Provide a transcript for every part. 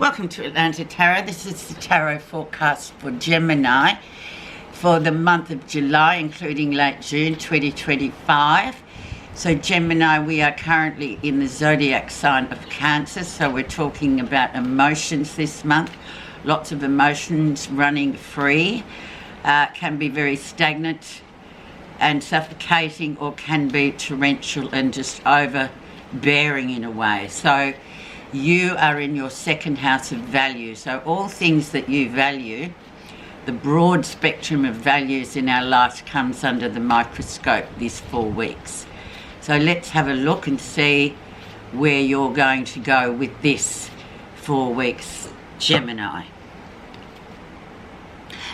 Welcome to Atlanta Tarot. This is the tarot forecast for Gemini for the month of July, including late June 2025. So Gemini, we are currently in the zodiac sign of Cancer, so we're talking about emotions this month. Lots of emotions running free. Can be very stagnant and suffocating, or can be torrential and just overbearing in a way. So you are in your second house of value. So all things that you value, the broad spectrum of values in our life comes under the microscope this 4 weeks. So let's have a look and see where you're going to go with this 4 weeks, Gemini.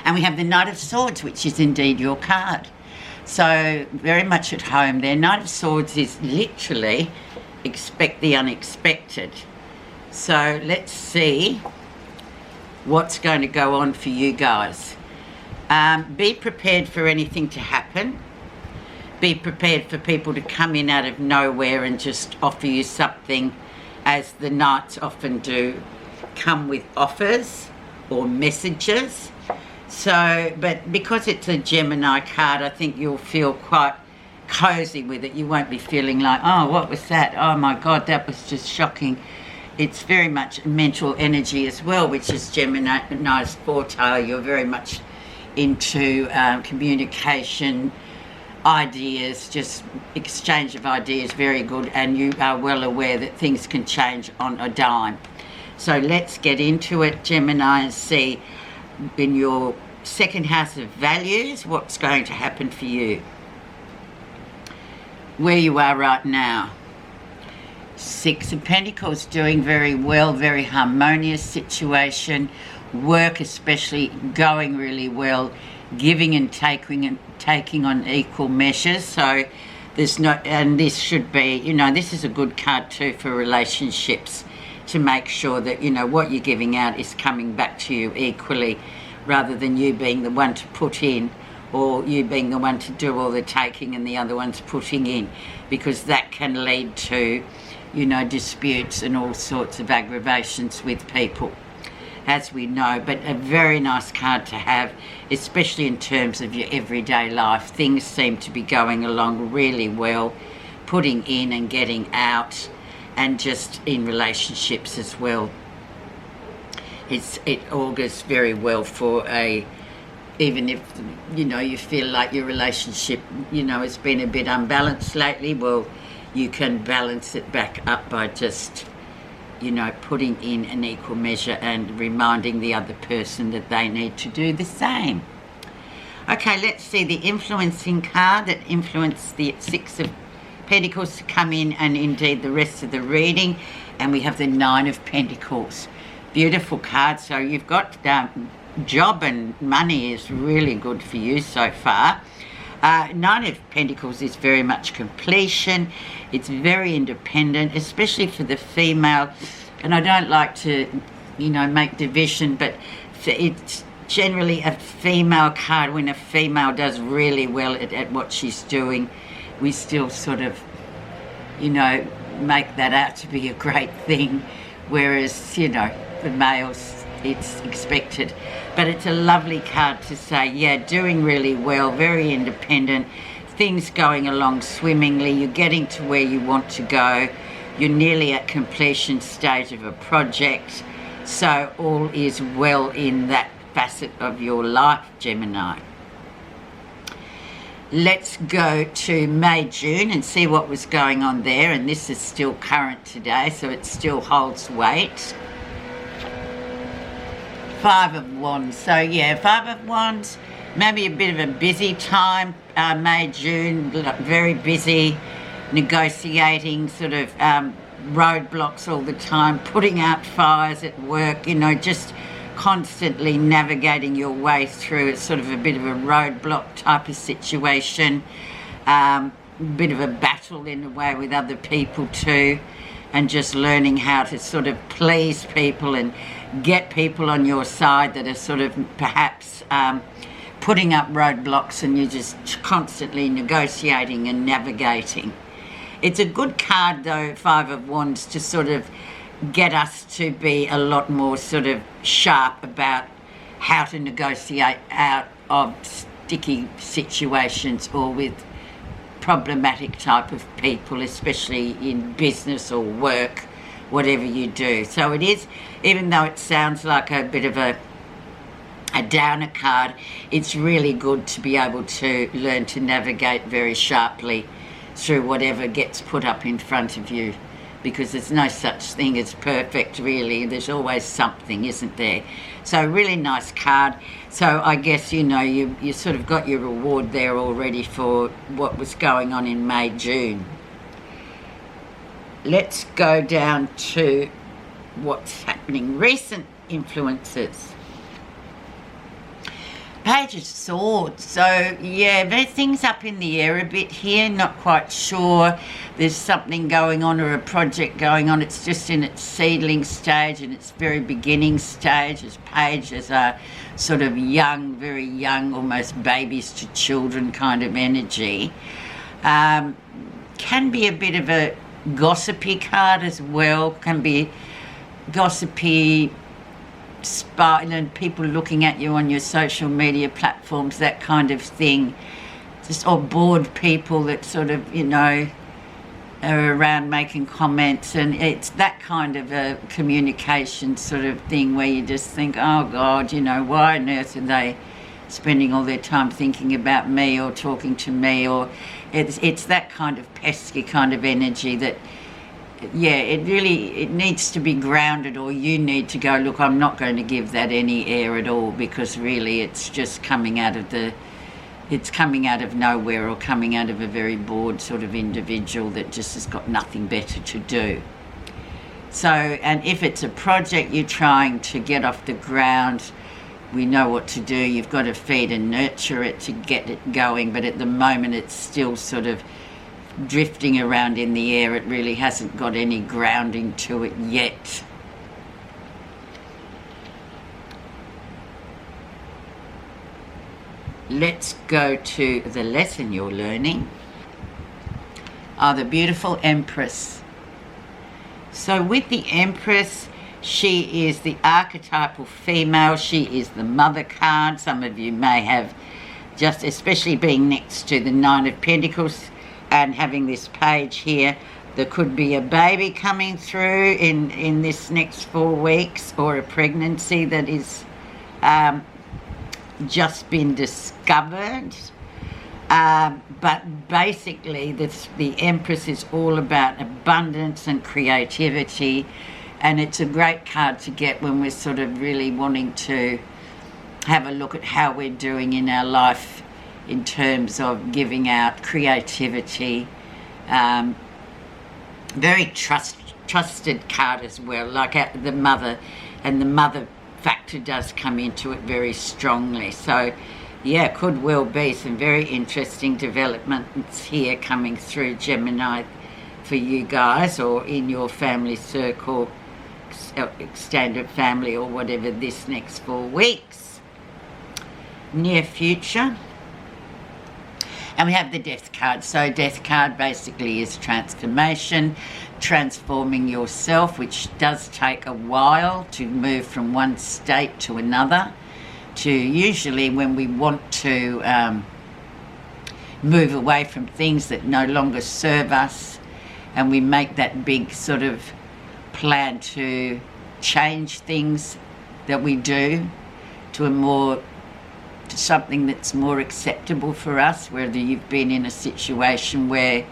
And we have the Knight of Swords, which is indeed your card. So very much at home there. Knight of Swords is literally expect the unexpected. So let's see what's going to go on for you guys. Be prepared for anything to happen. Be prepared for people to come in out of nowhere and just offer you something, as the Knights often do, come with offers or messages. So, but because it's a Gemini card, I think you'll feel quite cozy with it. You won't be feeling like, oh, what was that? Oh my God, that was just shocking. It's very much mental energy as well, which is Gemini's forte. You're very much into communication, ideas, just exchange of ideas, very good, and you are well aware that things can change on a dime. So let's get into it, Gemini, and see in your second house of values what's going to happen for you. Where you are right now. Six of Pentacles, doing very well, very harmonious situation. Work especially going really well, giving and taking on equal measures. So there's no, and this should be, you know, this is a good card too for relationships, to make sure that, you know, what you're giving out is coming back to you equally, rather than you being the one to put in, or you being the one to do all the taking and the other one's putting in, because that can lead to, you know, disputes and all sorts of aggravations with people, as we know. But a very nice card to have, especially in terms of your everyday life. Things seem to be going along really well, putting in and getting out, and just in relationships as well. It augurs very well for even if, you know, you feel like your relationship, you know, has been a bit unbalanced lately, well, you can balance it back up by just, you know, putting in an equal measure and reminding the other person that they need to do the same. Okay, let's see the influencing card that influenced the Six of Pentacles to come in, and indeed the rest of the reading. And we have the Nine of Pentacles. Beautiful card. So you've got job and money is really good for you so far. Nine of Pentacles is very much completion. It's very independent, especially for the female. And I don't like to, you know, make division, but it's generally a female card. When a female does really well at what she's doing, we still sort of, you know, make that out to be a great thing. Whereas, you know, the males, it's expected. But it's a lovely card to say, yeah, doing really well, very independent, things going along swimmingly, you're getting to where you want to go, you're nearly at completion stage of a project, so all is well in that facet of your life, Gemini. Let's go to May, June and see what was going on there, and this is still current today, so it still holds weight. Five of Wands. So yeah, Five of Wands, maybe a bit of a busy time, May, June, very busy, negotiating, sort of roadblocks all the time, putting out fires at work, you know, just constantly navigating your way through. It's sort of a bit of a roadblock type of situation, bit of a battle in a way with other people too, and just learning how to sort of please people and get people on your side that are sort of perhaps putting up roadblocks, and you're just constantly negotiating and navigating. It's a good card though, Five of Wands, to sort of get us to be a lot more sort of sharp about how to negotiate out of sticky situations or with problematic type of people, especially in business or work, whatever you do. So it is, even though it sounds like a bit of a downer card, it's really good to be able to learn to navigate very sharply through whatever gets put up in front of you, because there's no such thing as perfect, really. There's always something, isn't there? So really nice card. So I guess, you know, you sort of got your reward there already for what was going on in May, June. Let's go down to what's happening. Recent influences. Page of Swords. So yeah, there's things up in the air a bit here, not quite sure. There's something going on or a project going on. It's just in its seedling stage and its very beginning stage, as pages are sort of young, very young, almost babies to children kind of energy. Can be a bit of a gossipy card as well, can be gossipy, and people looking at you on your social media platforms, that kind of thing. Just all bored people that sort of, you know, are around making comments, and it's that kind of a communication sort of thing where you just think, oh God, you know, why on earth are they spending all their time thinking about me or talking to me? Or it's that kind of pesky kind of energy that, yeah, it needs to be grounded, or you need to go, look, I'm not going to give that any air at all, because really it's just coming out of nowhere, or coming out of a very bored sort of individual that just has got nothing better to do. So, and if it's a project you're trying to get off the ground, we know what to do. You've got to feed and nurture it to get it going, but at the moment it's still sort of drifting around in the air. It really hasn't got any grounding to it yet. Let's go to the lesson you're learning. The beautiful Empress. So with the Empress, she is the archetypal female. She is the mother card. Some of you may have, just especially being next to the Nine of Pentacles and having this page here, there could be a baby coming through in this next 4 weeks, or a pregnancy that is just been discovered. But basically the Empress is all about abundance and creativity, and it's a great card to get when we're sort of really wanting to have a look at how we're doing in our life in terms of giving out creativity. Very trusted card as well, like the mother, and the mother factor does come into it very strongly. So yeah, could well be some very interesting developments here coming through, Gemini, for you guys, or in your family circle, extended family, or whatever, this next 4 weeks, near future. And we have the Death card. So Death card basically is transformation, transforming yourself, which does take a while to move from one state to another. To usually when we want to move away from things that no longer serve us, and we make that big sort of plan to change things that we do to something that's more acceptable for us, whether you've been in a situation where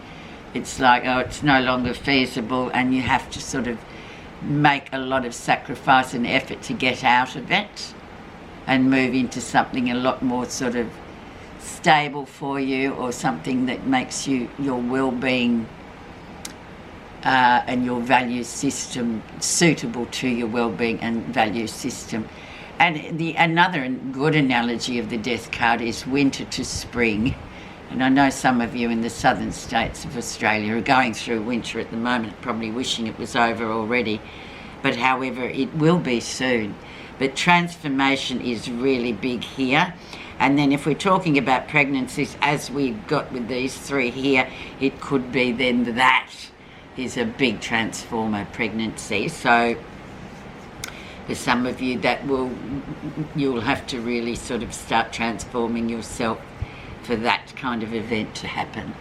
it's like, oh, it's no longer feasible, and you have to sort of make a lot of sacrifice and effort to get out of it and move into something a lot more sort of stable for you, or something that makes your well-being and your value system suitable to your well-being and value system. And another good analogy of the Death card is winter to spring. And I know some of you in the southern states of Australia are going through winter at the moment, probably wishing it was over already. But however, it will be soon. But transformation is really big here. And then if we're talking about pregnancies, as we've got with these 3 here, it could be then that is a big transformer pregnancy. So for some of you, you'll have to really sort of start transforming yourself for that kind of event to happen,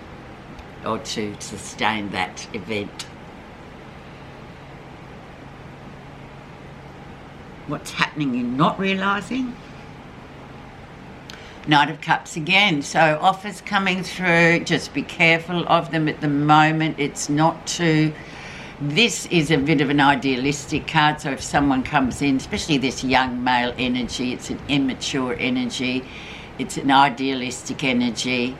or to sustain that event. What's happening you're not realising? Knight of Cups again. So offers coming through, just be careful of them at the moment. It's not too... This is a bit of an idealistic card, so if someone comes in, especially this young male energy, it's an immature energy, it's an idealistic energy.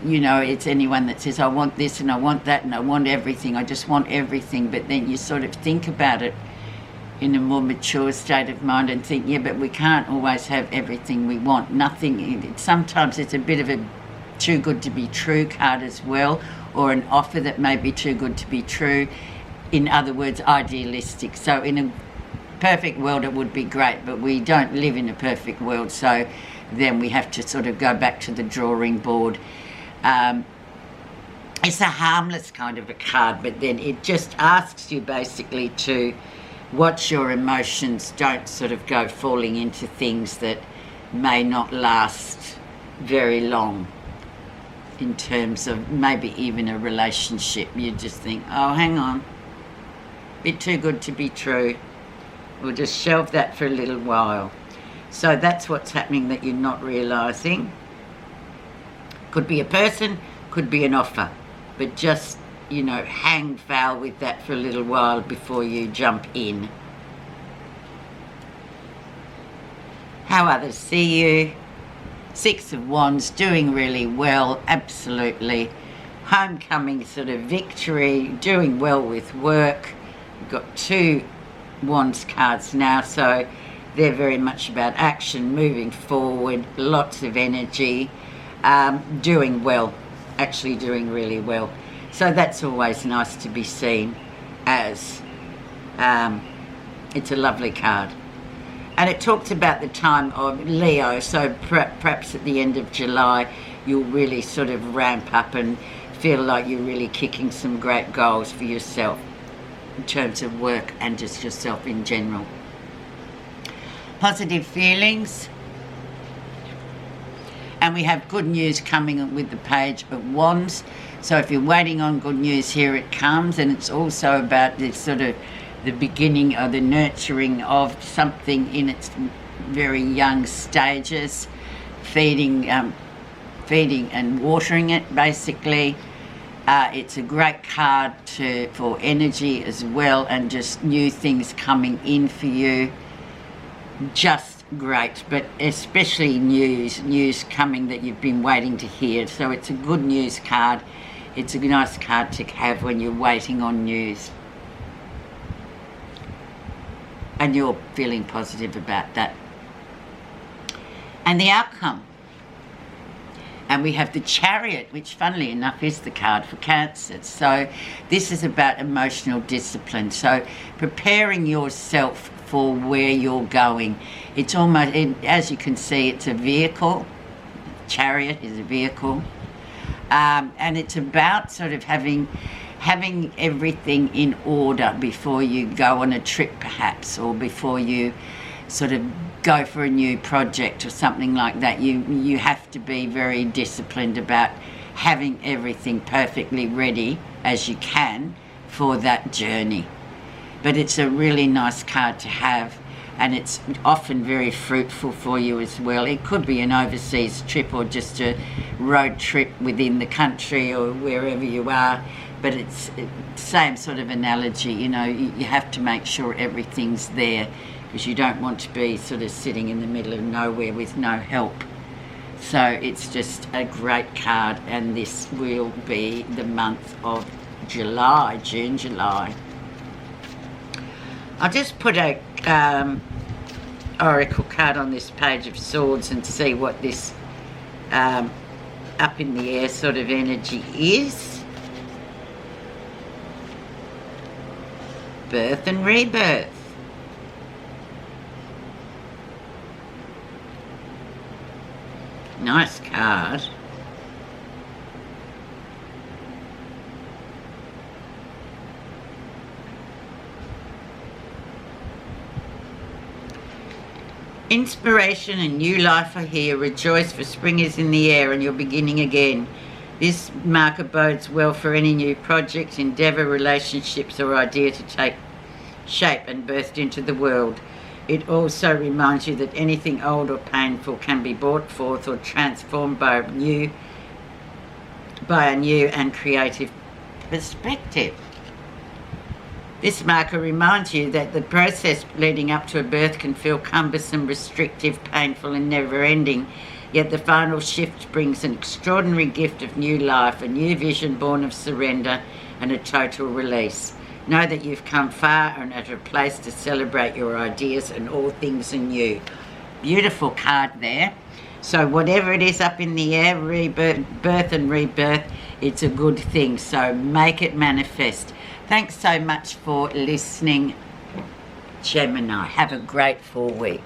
You know, it's anyone that says, I want this and I want that and I want everything, I just want everything, but then you sort of think about it in a more mature state of mind and think, yeah, but we can't always have everything we want. Nothing. Sometimes it's a bit of a too good to be true card as well, or an offer that may be too good to be true. In other words, idealistic. So in a perfect world it would be great, but we don't live in a perfect world, so then we have to sort of go back to the drawing board. It's a harmless kind of a card, but then it just asks you basically to watch your emotions, don't sort of go falling into things that may not last very long, in terms of maybe even a relationship. You just think, oh, hang on, bit too good to be true. We'll just shelve that for a little while. So that's what's happening that you're not realising. Could be a person, could be an offer, but just, you know, hang foul with that for a little while before you jump in. How others see you. 6 of Wands, doing really well, absolutely. Homecoming sort of victory, doing well with work. We've got 2 Wands cards now, so they're very much about action, moving forward, lots of energy, doing well, actually doing really well. So that's always nice to be seen as, it's a lovely card. And it talks about the time of Leo, so perhaps at the end of July you'll really sort of ramp up and feel like you're really kicking some great goals for yourself in terms of work and just yourself in general. Positive feelings. And we have good news coming with the Page of Wands. So if you're waiting on good news, here it comes. And it's also about this sort of the beginning or the nurturing of something in its very young stages, feeding and watering it basically. It's a great card for energy as well, and just new things coming in for you. Just great, but especially news coming that you've been waiting to hear. So it's a good news card. It's a nice card to have when you're waiting on news. And you're feeling positive about that. And the outcome. And we have the Chariot, which funnily enough is the card for Cancer. So this is about emotional discipline. So preparing yourself for where you're going. It's almost, as you can see, it's a vehicle. Chariot is a vehicle. And it's about sort of having everything in order before you go on a trip perhaps, or before you sort of go for a new project or something like that. You have to be very disciplined about having everything perfectly ready as you can for that journey. But it's a really nice card to have, and it's often very fruitful for you as well. It could be an overseas trip or just a road trip within the country or wherever you are, but it's the same sort of analogy. You know, you have to make sure everything's there, because you don't want to be sort of sitting in the middle of nowhere with no help. So it's just a great card, and this will be the month of July, June, July. I'll just put a oracle card on this Page of Swords and see what this up in the air sort of energy is. Birth and rebirth. Nice card. Inspiration and new life are here. Rejoice, for spring is in the air and you're beginning again. This marker bodes well for any new project, endeavour, relationships or idea to take shape and burst into the world. It also reminds you that anything old or painful can be brought forth or transformed by a new and creative perspective. This marker reminds you that the process leading up to a birth can feel cumbersome, restrictive, painful and never-ending, yet the final shift brings an extraordinary gift of new life, a new vision born of surrender and a total release. Know that you've come far and at a place to celebrate your ideas and all things are new. Beautiful card there. So whatever it is up in the air, birth and rebirth, it's a good thing. So make it manifest. Thanks so much for listening, Gemini. Have a great 4 weeks.